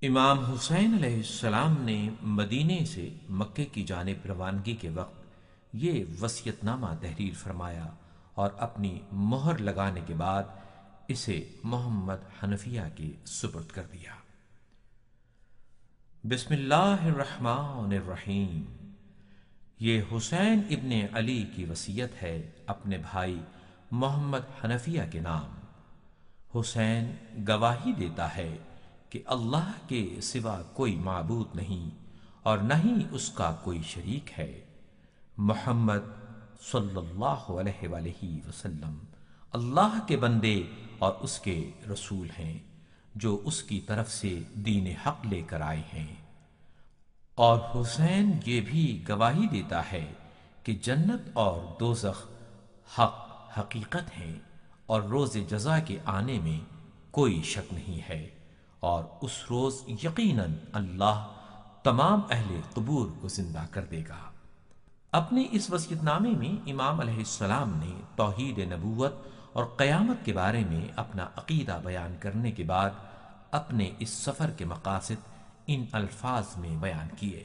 امام حسین علیہ السلام نے مدینے سے مکے کی جانب روانگی کے وقت یہ وصیت نامہ تحریر فرمایا اور اپنی مہر لگانے کے بعد اسے محمد حنفیہ کے سپرد کر دیا۔ بسم اللہ الرحمن الرحیم۔ یہ حسین ابن علی کی وصیت ہے اپنے بھائی محمد حنفیہ کے نام۔ حسین گواہی دیتا ہے کہ اللہ کے سوا کوئی معبود نہیں اور نہ ہی اس کا کوئی شریک ہے۔ محمد صلی اللہ علیہ وآلہ وسلم اللہ کے بندے اور اس کے رسول ہیں جو اس کی طرف سے دین حق لے کر آئے ہیں۔ اور حسین یہ بھی گواہی دیتا ہے کہ جنت اور دوزخ حق حقیقت ہیں اور روز جزا کے آنے میں کوئی شک نہیں ہے، اور اس روز یقیناً اللہ تمام اہل قبور کو زندہ کر دے گا۔ اپنے اس وصیت نامے میں امام علیہ السلام نے توحید نبوت اور قیامت کے بارے میں اپنا عقیدہ بیان کرنے کے بعد اپنے اس سفر کے مقاصد ان الفاظ میں بیان کیے۔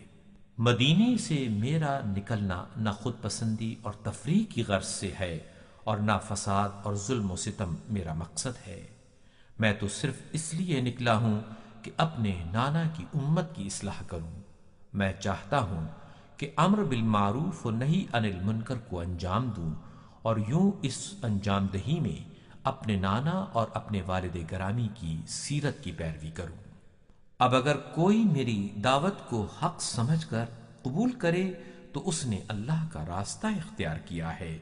مدینے سے میرا نکلنا نہ خود پسندی اور تفریح کی غرض سے ہے اور نہ فساد اور ظلم و ستم میرا مقصد ہے۔ میں تو صرف اس لیے نکلا ہوں کہ اپنے نانا کی امت کی اصلاح کروں۔ میں چاہتا ہوں کہ امر بالمعروف و نہی عن المنکر کو انجام دوں اور یوں اس انجام دہی میں اپنے نانا اور اپنے والد گرامی کی سیرت کی پیروی کروں۔ اب اگر کوئی میری دعوت کو حق سمجھ کر قبول کرے تو اس نے اللہ کا راستہ اختیار کیا ہے،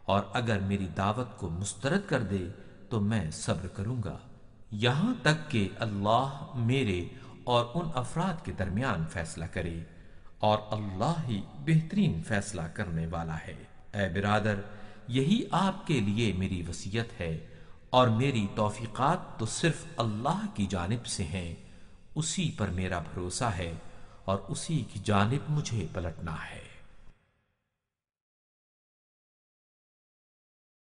اور اگر میری دعوت کو مسترد کر دے تو میں صبر کروں گا یہاں تک کہ اللہ میرے اور ان افراد کے درمیان فیصلہ کرے، اور اللہ ہی بہترین فیصلہ کرنے والا ہے۔ اے برادر، یہی آپ کے لیے میری وصیت ہے، اور میری توفیقات تو صرف اللہ کی جانب سے ہیں۔ اسی پر میرا بھروسہ ہے اور اسی کی جانب مجھے پلٹنا ہے۔